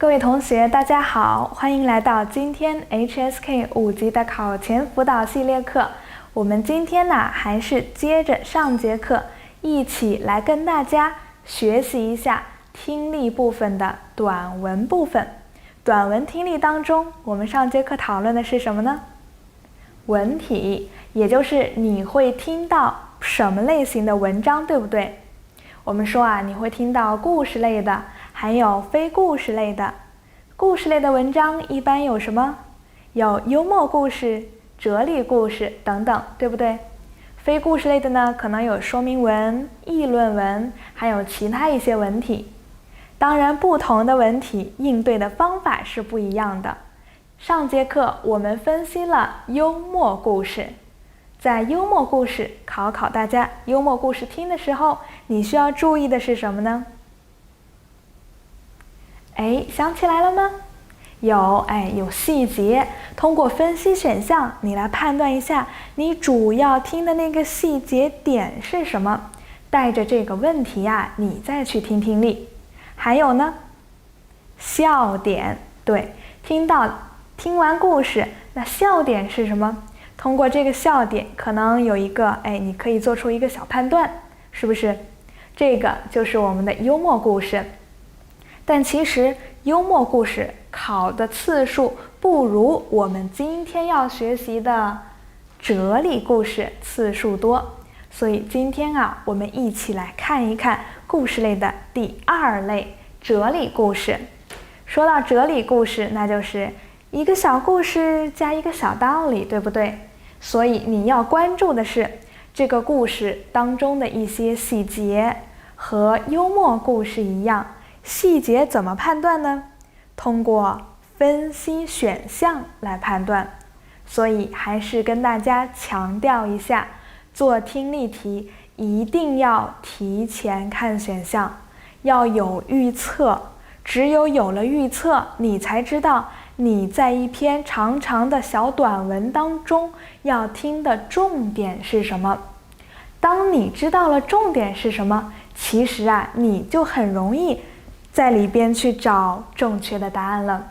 各位同學，大家好，歡迎來到今天 HSK 5級的考前輔導系列課。我們今天呢，還是接着上節課，一起來跟大家學習一下聽力部分的短文部分。短文聽力當中，我們上節課討論的是什麼呢？文體，也就是你會聽到什麼類型的文章，對不對？我們說啊，你會聽到故事類的，還有非故事類的。故事類的文章一般有什麼？有幽默故事、哲理故事等等，對不對？非故事類的呢，可能有說明文、議論文，還有其他一些文體。當然，不同的文體應對的方法是不一樣的。上節課我們分析了幽默故事，在幽默故事考大家，幽默故事聽的時候，你需要注意的是什麼呢？想起來了嗎？有細節，通過分析選項，你來判斷一下你主要聽的那個細節點是什麼。帶着這個問題啊，你再去聽聽力。還有呢，笑點，对，聽完故事，那笑點是什麼？通過這個笑點，可能有一個你可以做出一個小判斷，是不是？這個就是我們的幽默故事。但其實幽默故事考的次數不如我們今天要學習的哲理故事次數多，所以今天啊，我們一起來看一看故事類的第二類哲理故事。說到哲理故事，那就是一個小故事加一個小道理，對不對？所以你要關注的是這個故事當中的一些細節，和幽默故事一樣。細節怎麼判斷呢？通過分析選項來判斷。所以還是跟大家強調一下，做聽力題一定要提前看選項，要有預測。只有了預測，你才知道你在一篇長長的小短文當中要聽的重點是什麼。當你知道了重點是什麼，其實啊，你就很容易在裡邊去找正確的答案了。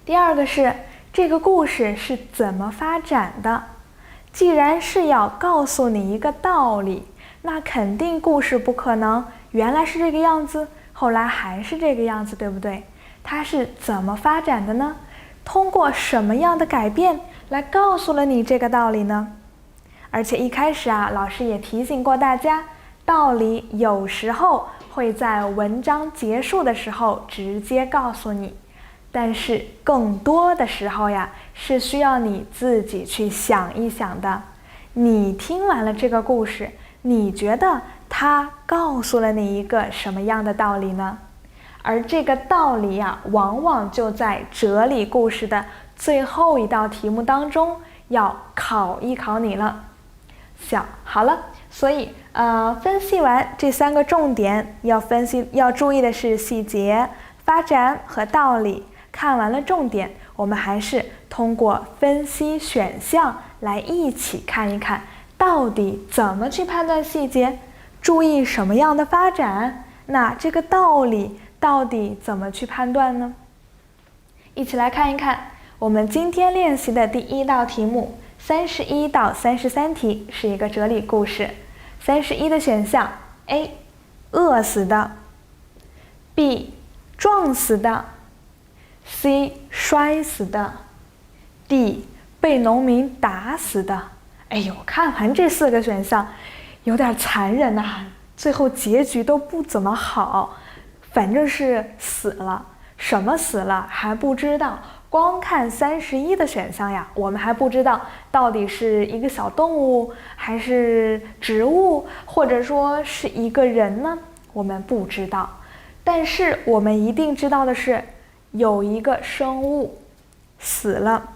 第二個是這個故事是怎麼發展的。既然是要告訴你一個道理，那肯定故事不可能原來是這個樣子，後來還是這個樣子，對不對？它是怎麼發展的呢？通過什麼樣的改變來告訴了你這個道理呢？而且一開始啊，老師也提醒過大家，道理有時候會在文章結束的時候直接告訴你，但是更多的時候呀，是需要你自己去想一想的。你聽完了這個故事，你覺得它告訴了你一個什麼樣的道理呢？而這個道理呀，往往就在哲理故事的最後一道題目當中要考一考你了。好了，所以分析完這三個重點，要注意的是細節、發展和道理。看完了重點，我們還是通過分析選項來一起看一看，到底怎麼去判斷細節，注意什麼樣的發展，那這個道理到底怎麼去判斷呢？一起來看一看我們今天練習的第一道題目，31到33題是一個哲理故事。31的選項 A 餓死的， B 撞死的， C 摔死的， D 被農民打死的。看完這四個選項有點殘忍啊，最後結局都不怎麼好，反正是死了。什麼死了還不知道，光看31的選項呀，我們還不知道到底是一個小動物，還是植物，或者說是一個人呢？我們不知道。但是我們一定知道的是，有一個生物死了。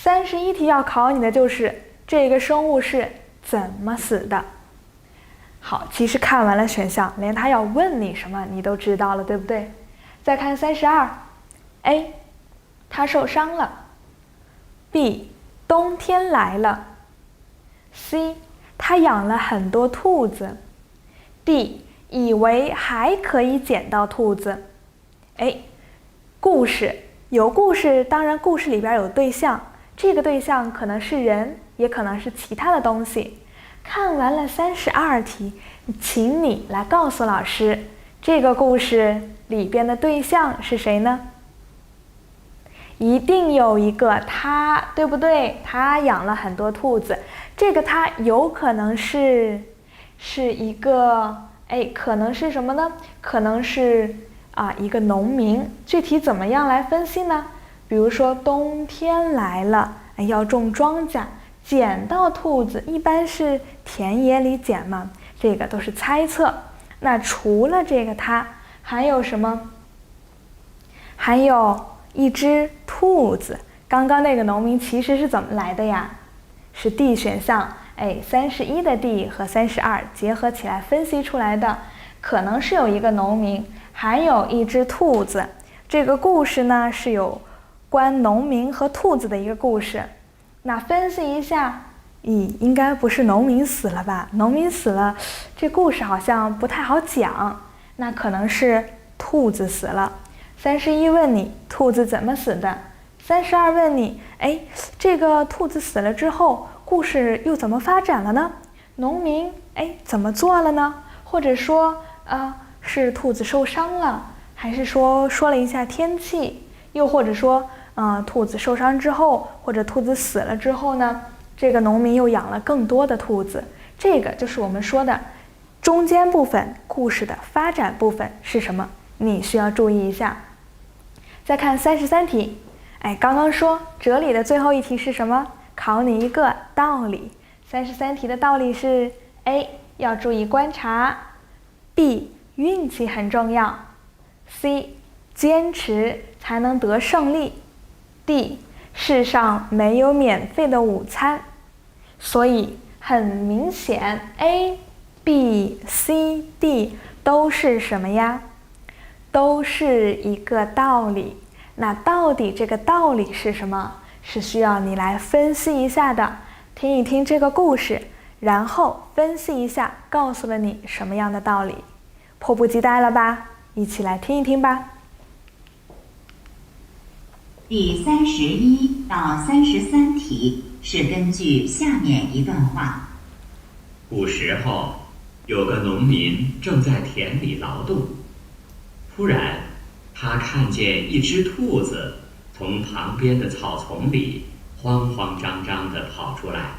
31題要考你的就是這個生物是怎麼死的。好，其實看完了選項，連他要問你什麼你都知道了，對不对？再看32 A 他受傷了， B 冬天來了， C 他養了很多兔子， D 以為還可以撿到兔子。故事，有故事，當然故事裡邊有對象，這個對象可能是人，也可能是其他的東西。看完了32題，請你來告訴老師，這個故事裡邊的對象是誰呢？一定有一個他，對不對？他養了很多兔子，這個他有可能是一個，可能是什麼呢？可能是一個農民。具體怎麼樣來分析呢？比如說冬天來了，要種莊稼，撿到兔子，一般是田野裡撿嘛，這個都是猜測。那除了這個他，還有什麼？還有一隻兔子。剛剛那個農民其實是怎麼來的呀？是 D 選項，31的 D 和32結合起來分析出來的，可能是有一個農民，還有一隻兔子。這個故事呢是有關農民和兔子的一個故事。那分析一下，應該不是農民死了吧？農民死了，這故事好像不太好講。那可能是兔子死了。31問你兔子怎麼死的？32問你，這個兔子死了之後，故事又怎麼發展了呢？農民怎麼做了呢？或者說是兔子受傷了，還是說了一下天氣？又或者說兔子受傷之後，或者兔子死了之後呢，這個農民又養了更多的兔子。這個就是我們說的中間部分，故事的發展部分是什麼？你需要注意一下。再看33題，剛剛說哲理的最後一題是什麼？考你一個道理。33題的道理是 A 要注意觀察， B 運氣很重要， C 堅持才能得勝利， D 世上沒有免費的午餐。所以很明顯 A、B、C、D 都是什麼呀？都是一個道理。那到底这個道理是什麼？是需要你來分析一下的。聽一聽這個故事，然後分析一下，告訴了你什麼樣的道理。迫不及待了吧？一起來聽一聽吧。第31到33題是根據下面一段話。古時候，有個農民正在田裡勞動，突然他看見一隻兔子從旁邊的草叢裡慌慌張張地跑出來，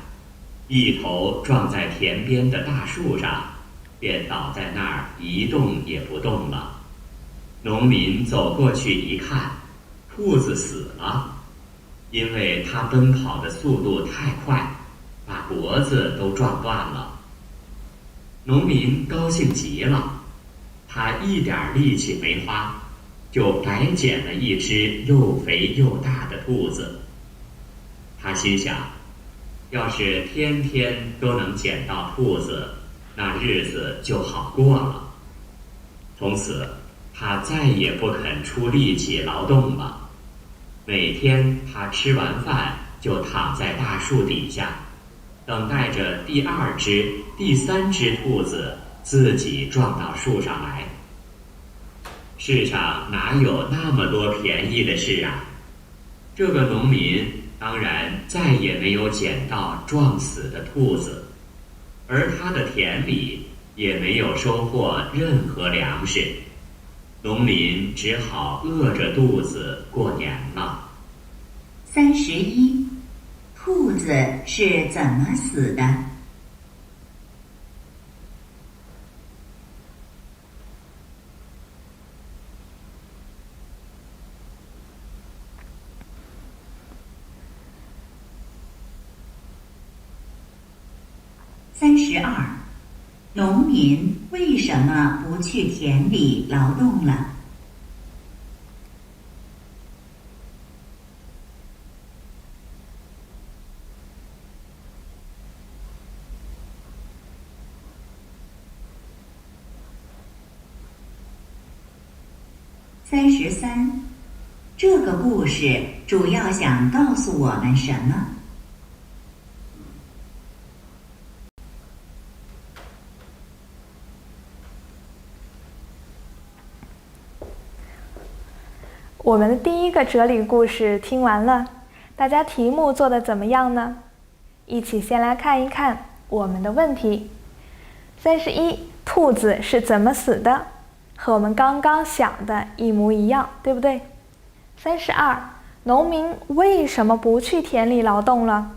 一頭撞在田邊的大樹上，便倒在那兒一動也不動了。農民走過去一看，兔子死了，因為它奔跑的速度太快，把脖子都撞斷了。農民高興極了，他一點力氣沒花，就白撿了一隻又肥又大的兔子。他心想，要是天天都能撿到兔子，那日子就好過了。從此他再也不肯出力气勞動了。每天他吃完飯就躺在大樹底下，等待着第2隻、第3隻兔子自己撞到樹上來。世上哪有那麼多便宜的事啊？這個農民當然再也沒有撿到撞死的兔子，而他的田裡也沒有收穫任何糧食。農民只好餓着肚子過年了。31，兔子是怎麼死的？32，農民為什麼不去田裡勞動了？33，这個故事主要想告訴我們什麼？我們的第一個哲理故事聽完了，大家題目做得怎麼樣呢？一起先來看一看我們的問題。31，兔子是怎麼死的？和我们剛剛想的一模一樣，對不對？32，農民為什麼不去田裡勞動了？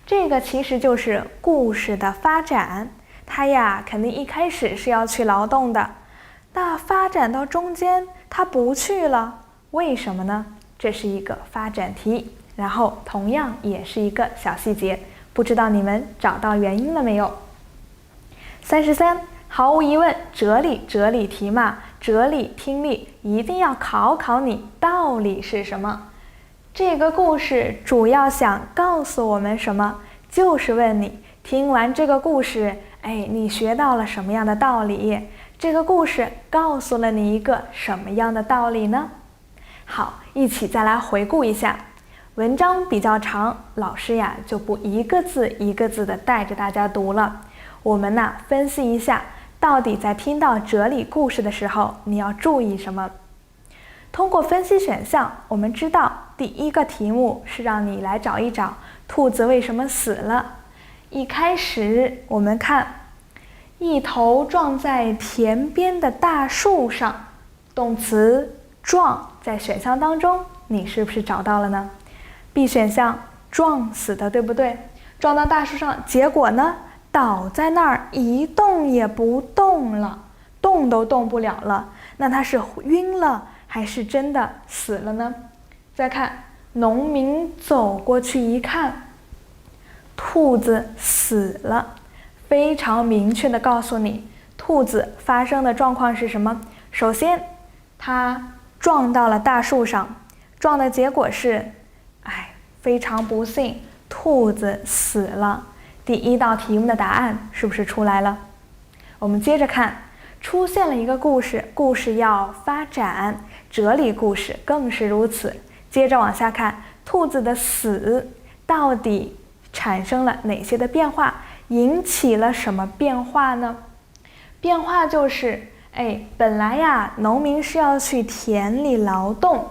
這個其實就是故事的發展，他呀肯定一開始是要去勞動的，那發展到中間他不去了，為什麼呢？這是一個發展題，然後同樣也是一個小細節，不知道你們找到原因了沒有？33，毫無疑問，哲理題嘛，哲理聽力一定要考你道理是什麼。這個故事主要想告訴我們什麼？就是問你聽完這個故事，你學到了什麼樣的道理？這個故事告訴了你一個什麼樣的道理呢？好，一起再來回顧一下。文章比較長，老師呀就不一個字一個字的帶着大家讀了。我們呢分析一下，到底在聽到哲理故事的時候，你要注意什麼？通過分析選項，我們知道第一個題目是讓你來找一找兔子為什麼死了。一開始我們看一頭撞在田邊的大樹上，動詞撞在選項當中，你是不是找到了呢？ B 選項撞死的，對不對？撞到大樹上，結果呢倒在那兒一動也不動了，動都動不了了，那他是暈了還是真的死了呢？再看農民走過去一看，兔子死了，非常明確地告訴你兔子發生的狀況是什麼。首先它撞到了大樹上，撞的結果是非常不幸，兔子死了。第一道題目的答案是不是出來了？我們接着看，出現了一個故事，故事要發展，哲理故事更是如此。接着往下看，兔子的死到底產生了哪些的變化，引起了什麼變化呢？變化就是本來呀農民是要去田裡勞動，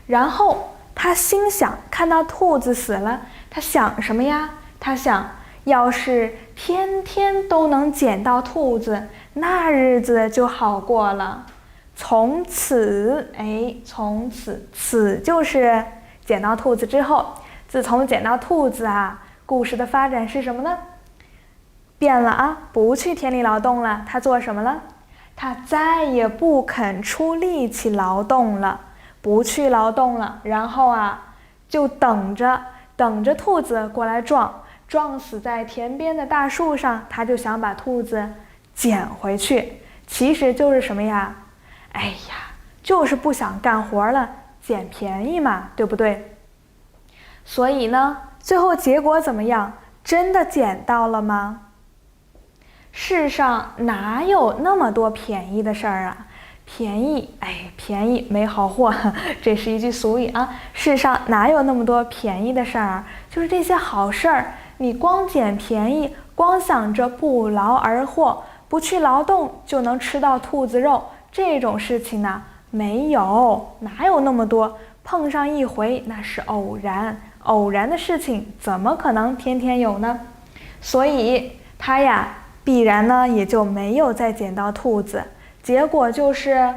然後他心想看到兔子死了，他想什麼呀？他想要是天天都能撿到兔子，那日子就好過了。從此此就是撿到兔子之後，自從撿到兔子故事的發展是什麼呢？變了不去田裡勞動了，他做什麼了？他再也不肯出力氣勞動了，不去勞動了，然後就等着兔子過來撞死在田邊的大樹上，他就想把兔子撿回去。其實就是什麼呀？就是不想幹活了，撿便宜嘛，对不對？所以呢，最後結果怎麼樣？真的撿到了嗎？世上哪有那麼多便宜的事兒啊？便宜沒好貨，這是一句俗語世上哪有那麼多便宜的事兒？就是這些好事兒，你光撿便宜，光想着不勞而獲，不去勞動就能吃到兔子肉，這種事情呢，沒有，哪有那麼多？碰上一回那是偶然，偶然的事情怎麼可能天天有呢？所以他必然呢也就沒有再撿到兔子。結果就是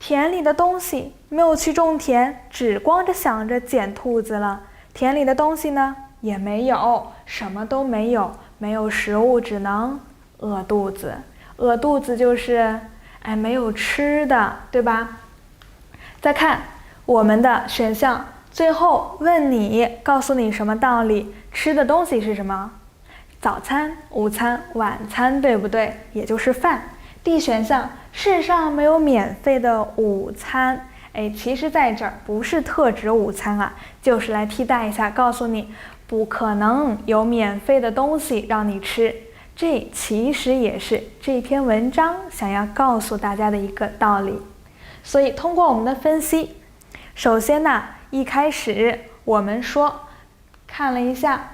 田裡的東西沒有去種田，只光着想着撿兔子了。田裡的東西呢也沒有，什麼都沒有，沒有食物，只能餓肚子。餓肚子就是沒有吃的，對吧？再看我們的選項，最後問你，告訴你什麼道理？吃的東西是什麼？早餐、午餐、晚餐，對不對？也就是飯。D 選項，世上沒有免費的午餐。其實在這兒不是特指午餐就是來替代一下，告訴你不可能有免費的東西讓你吃。這其實也是這篇文章想要告訴大家的一個道理。所以通過我們的分析，首先一開始我們說看了一下，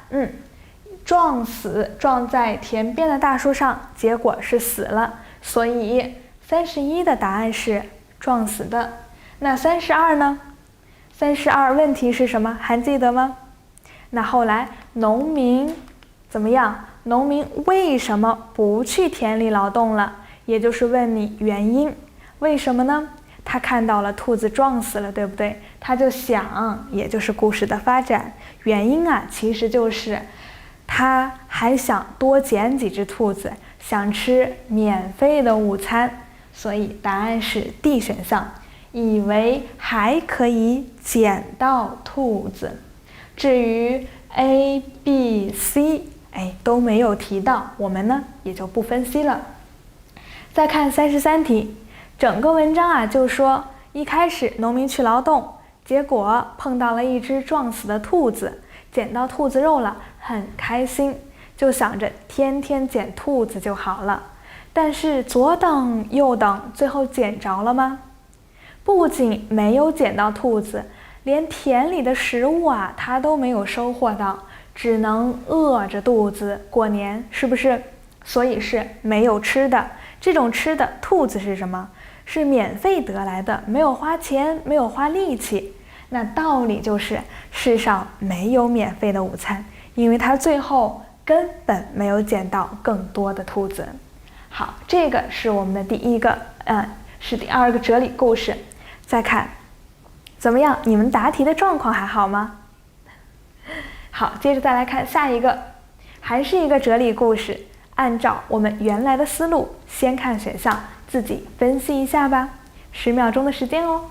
撞在田邊的大樹上，結果是死了，所以31的答案是撞死的。那32呢？ 32問題是什麼？還記得嗎？那後來農民怎麼樣？農民為什麼不去田裡勞動了？也就是問你原因。為什麼呢？他看到了兔子撞死了，對不對？他就想，也就是故事的发展。原因啊，其實就是他還想多撿幾隻兔子，想吃免費的午餐。所以答案是 D 選項，以為還可以撿到兔子。至於 A、B、C， 都沒有提到，我們呢也就不分析了。再看33題，整個文章啊就說，一開始農民去勞動，結果碰到了一隻撞死的兔子，撿到兔子肉了，很開心，就想着天天撿兔子就好了。但是左等右等，最後撿着了嗎？不僅沒有撿到兔子，連田裡的食物啊，他都沒有收穫到，只能餓着肚子過年，是不是？所以是沒有吃的。這種吃的兔子是什麼？是免費得來的，沒有花錢，沒有花力氣。那道理就是世上沒有免費的午餐，因为他最後根本沒有撿到更多的兔子。好，這個是我們的是第二個哲理故事。再看怎麼樣？你們答題的狀況還好嗎？好，接着再來看下一個，還是一個哲理故事。按照我們原來的思路，先看選項，自己分析一下吧。10秒鐘的時間哦。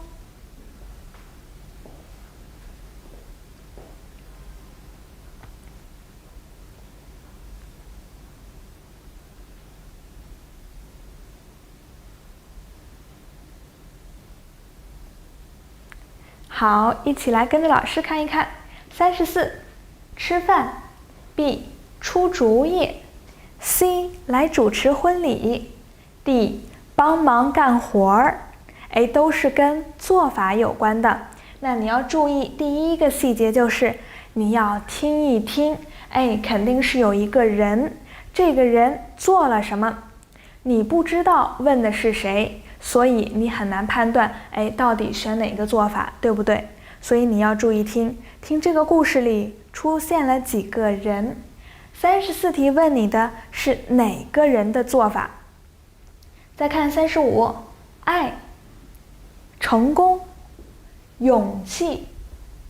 好，一起來跟着老師看一看。34，吃飯。B， 出主意。C， 來主持婚禮。D， 幫忙幹活兒。都是跟做法有關的。那你要注意第一個細節就是你要聽一聽，肯定是有一個人，這個人做了什麼，你不知道問的是誰。所以你很難判斷，到底選哪個做法，對不對？所以你要注意聽這個故事裡出現了幾個人。34題問你的是哪個人的做法？再看35，愛、成功、勇氣、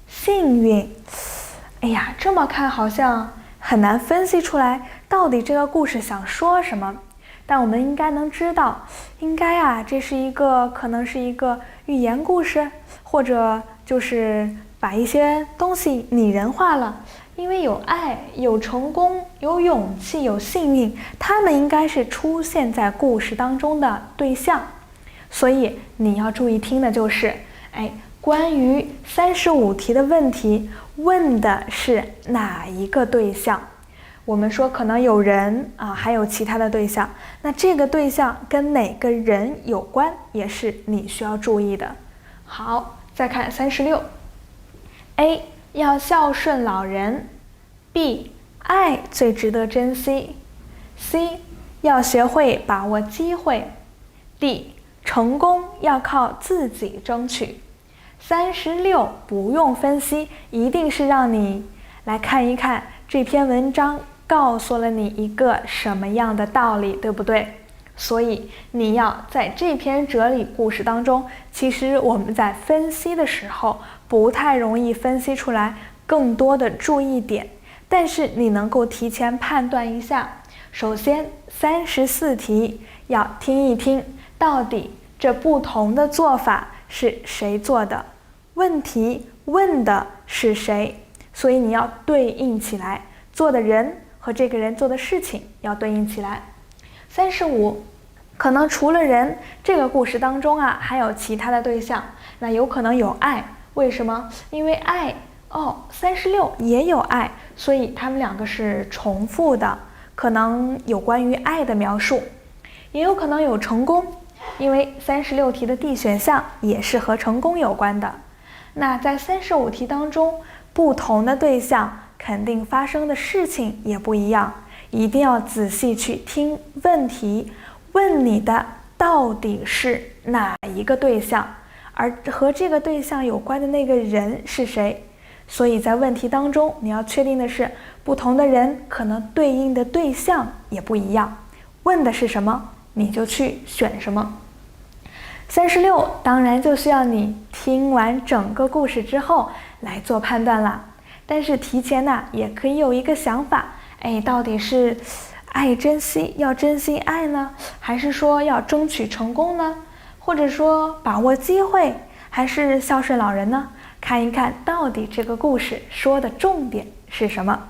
幸運。這麼看好像很難分析出來到底這個故事想說什麼。但我們應該能知道，這是可能是一個寓言故事，或者就是把一些東西擬人化了。因為有愛、有成功、有勇氣、有幸運，他們應該是出現在故事當中的對象。所以你要注意聽的就是，關於35題的問題問的是哪一個對象？我們說可能有人啊，還有其他的對象，那這個對象跟哪個人有關，也是你需要注意的。好，再看36。A， 要孝順老人。B， 愛最值得珍惜。C， 要學會把握機會。D， 成功要靠自己爭取。36不用分析，一定是讓你來看一看這篇文章告訴了你一個什麼樣的道理，對不對？所以你要在這篇哲理故事當中，其實我們在分析的時候不太容易分析出來更多的注意點，但是你能夠提前判斷一下。首先34題要聽一聽到底這不同的做法是誰做的，問題問的是誰，所以你要對應起來，做的人和這個人做的事情要对应起来。35，可能除了人，這個故事當中啊還有其他的對象，那有可能有愛。為什麼？因為愛36也有愛，所以他們兩個是重複的，可能有關於愛的描述。也有可能有成功，因為36題的 D 選項也是和成功有關的。那在35題當中，不同的对象肯定發生的事情也不一樣，一定要仔細去聽問題，問你的到底是哪一個對象，而和這個對象有關的那個人是誰。所以在問題當中，你要確定的是，不同的人可能對應的對象也不一樣。問的是什麼，你就去選什麼。36當然就需要你聽完整個故事之後來做判斷啦。但是提前呢，也可以有一個想法，到底是愛珍惜，要珍惜爱呢，還是說要爭取成功呢？或者說把握機會，還是孝順老人呢？看一看到底這個故事說的重點是什麼。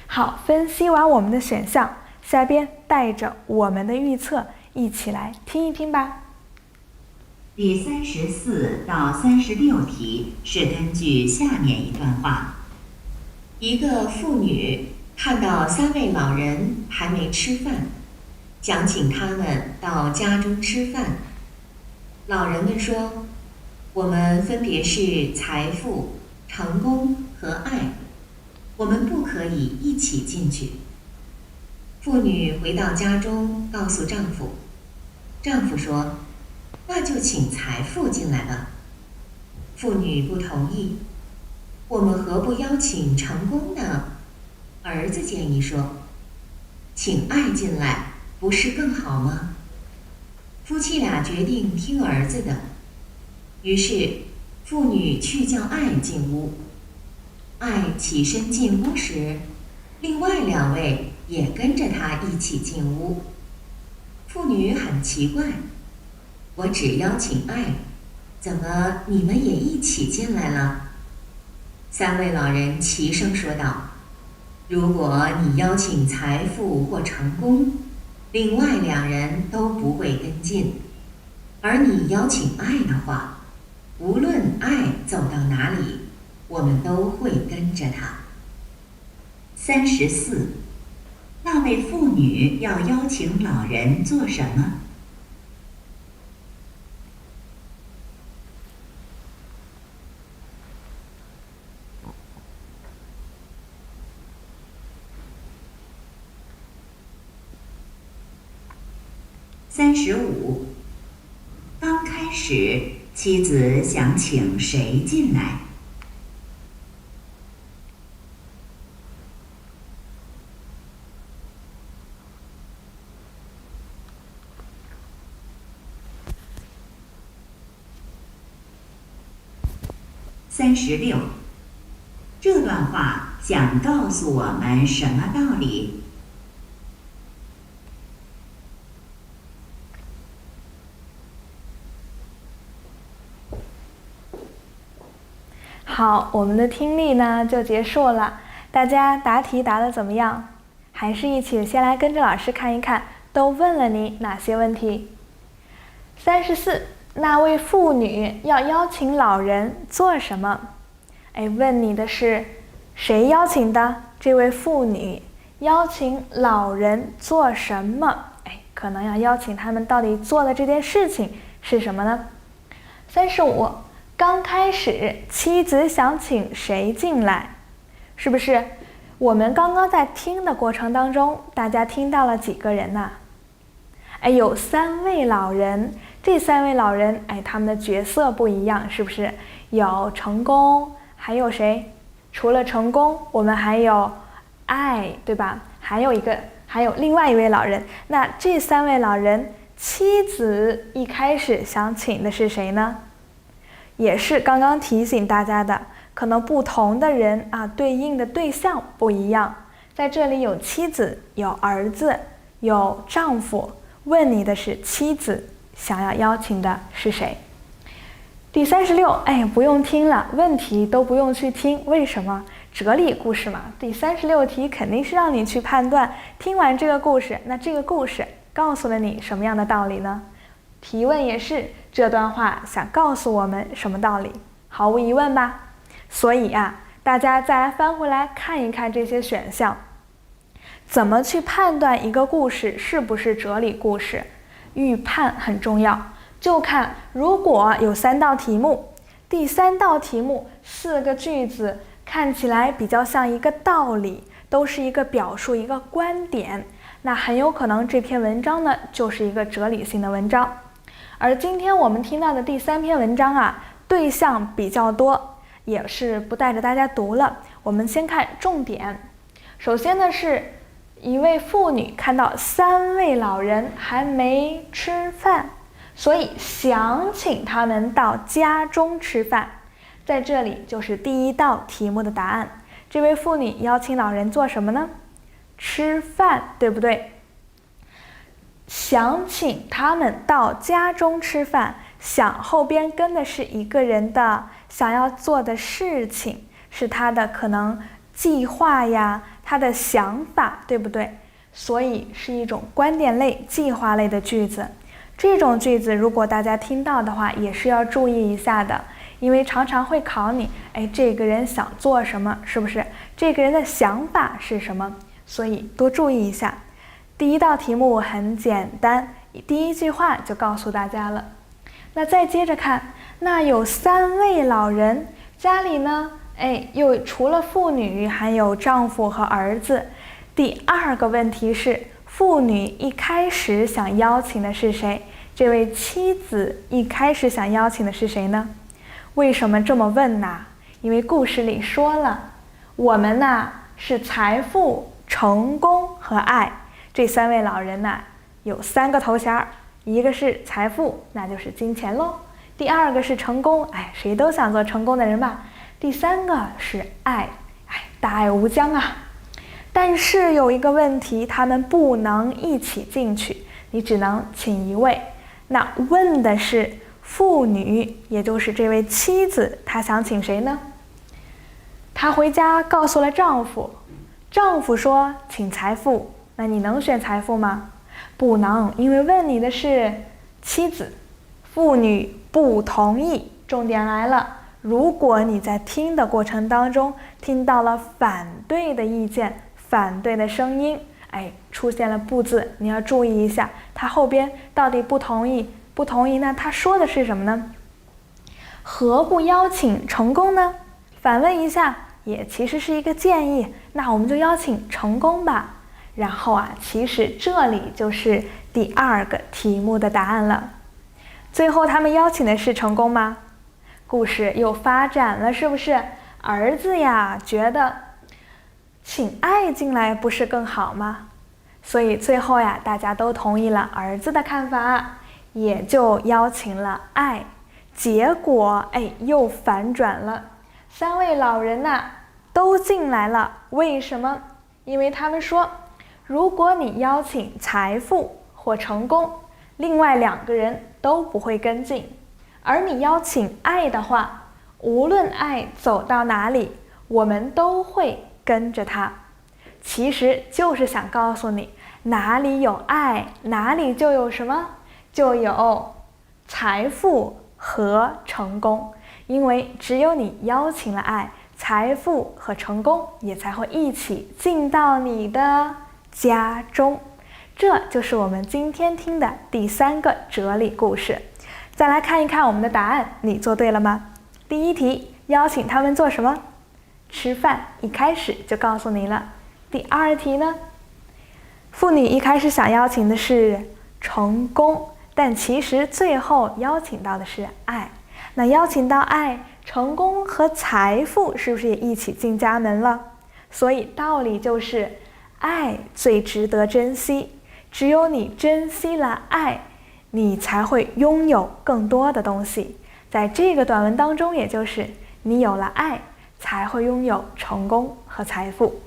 好，分析完我們的選項，下邊帶着我們的預測一起來聽一聽吧。第34到36題是根據下面一段話：一個婦女看到3位老人還沒吃飯，想請他們到家中吃飯。老人們說，我們分別是財富、成功和愛，我們不可以一起進去。婦女回到家中，告訴丈夫，丈夫說，那就請財富進來吧。婦女不同意，我們何不邀請成功呢？兒子建議說，請愛進來，不是更好嗎？夫妻倆決定聽兒子的。於是，婦女去叫愛進屋。愛起身進屋時，另外2位也跟着他一起進屋。婦女很奇怪，我只邀請愛，怎麼你們也一起進來了？3位老人齊聲說道，如果你邀請財富或成功，另外2人都不會跟進，而你邀請愛的話，無論愛走到哪裡，我們都會跟着他。34，那位婦女要邀請老人做什麼？35，刚開始，妻子想請誰進來？36，這段話想告訴我們什麼道理？好，我們的听力呢就結束了。大家答題答得怎麼樣？還是一起先來跟着老師看一看，都問了你哪些問題。34，那位婦女要邀請老人做什麼？問你的是誰邀請的？這位婦女邀請老人做什麼？可能要邀請他們到底做的這件事情是什麼呢？35，剛開始，妻子想請誰進來？是不是我們剛剛在聽的過程當中，大家聽到了幾個人呢？有3位老人，這3位老人，他們的角色不一樣，是不是？有成功，還有誰？除了成功，我們還有愛，對吧？還有另外1位老人。那這3位老人，妻子一開始想請的是誰呢？也是剛剛提醒大家的，可能不同的人對應的对象不一樣。在這裡有妻子，有兒子，有丈夫。問你的是妻子想要邀請的是誰？第36，不用聽了，問題都不用去聽。為什麼？哲理故事嘛，第36題肯定是讓你去判斷。聽完這個故事，那這個故事告訴了你什麼樣的道理呢？提問也是，這段話想告訴我們什麼道理？毫無疑問吧。所以大家再來翻回来看一看這些選項，怎麼去判斷一個故事是不是哲理故事？預判很重要，就看如果有3道題目，第3道題目4個句子看起來比較像一個道理，都是一個表述，一個觀點，那很有可能這篇文章呢就是一個哲理性的文章。而今天我們聽到的第3篇文章啊，对象比較多，也是不带着大家读了。我们先看重点。首先呢，是一位婦女看到3位老人還沒吃飯，所以想請他們到家中吃飯。在這裡就是第1道題目的答案。這位婦女邀請老人做什麼呢？吃飯，對不對？想請他們到家中吃飯，想後邊跟的是一個人的想要做的事情，是他的可能計劃呀，他的想法，對不對？所以是一種觀點類、計劃類的句子。這種句子如果大家聽到的話，也是要注意一下的，因為常常會考你，這個人想做什麼，是不是？這個人的想法是什麼？所以多注意一下。第1道題目很簡單，第1句話就告訴大家了。那再接着看，那有3位老人，家裡呢，又除了婦女，還有丈夫和兒子。第2個問題是，婦女一開始想邀請的是誰？這位妻子一開始想邀請的是誰呢？為什麼這麼問呢？因為故事裡說了，我們呢是財富、成功和愛。這3位老人呢，有3個頭銜，一個是財富，那就是金錢嘍；第2個是成功，誰都想做成功的人吧；第3個是愛，大愛無疆啊。但是有一個問題，他們不能一起進去，你只能請一位。那問的是婦女，也就是這位妻子，她想請誰呢？她回家告訴了丈夫，丈夫說請財富。那你能選財富嗎？不能，因為問你的是妻子，婦女不同意。重點來了，如果你在聽的過程當中聽到了反對的意見、反對的聲音，出現了不字，你要注意一下，他後邊到底不同意，不同意，那他說的是什麼呢？何不邀請成功呢？反問一下，也其實是一個建議，那我們就邀請成功吧。然後其實這裡就是第2個題目的答案了。最後他們邀請的是成功嗎？故事又發展了，是不是？兒子呀覺得請愛進來不是更好嗎？所以最後呀，大家都同意了兒子的看法，也就邀請了愛。結果又反轉了，3位老人都進來了。為什麼？因為他們說，如果你邀請財富或成功，另外2個人都不會跟進；而你邀請愛的話，無論愛走到哪裡，我們都會跟着他。其實就是想告訴你，哪裡有愛，哪裡就有什麼？就有財富和成功。因為只有你邀請了愛，財富和成功也才會一起進到你的家中。這就是我們今天聽的第3個哲理故事。再來看一看我們的答案，你做對了嗎？第1題，邀請他們做什麼？吃飯，一開始就告訴你了。第2題呢？婦女一開始想邀請的是成功，但其實最後邀請到的是愛。那邀請到愛、成功和財富，是不是也一起進家門了？所以道理就是愛最值得珍惜，只有你珍惜了愛，你才會擁有更多的東西。在這個短文當中，也就是你有了愛，才會擁有成功和財富。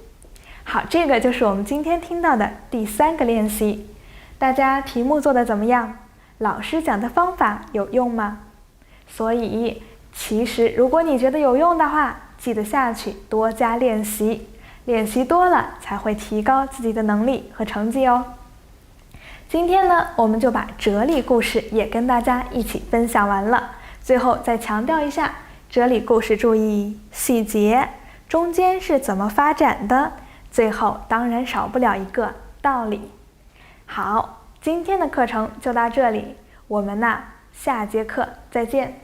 好，這個就是我們今天聽到的第3個練習。大家題目做得怎麼樣？老師講的方法有用嗎？所以其實如果你覺得有用的話，記得下去多加練習。練習多了才會提高自己的能力和成績哦。今天呢，我們就把哲理故事也跟大家一起分享完了。最後再強調一下，哲理故事注意細節，中間是怎麼發展的，最後當然少不了一個道理。好，今天的課程就到這裡，我們下節課再見。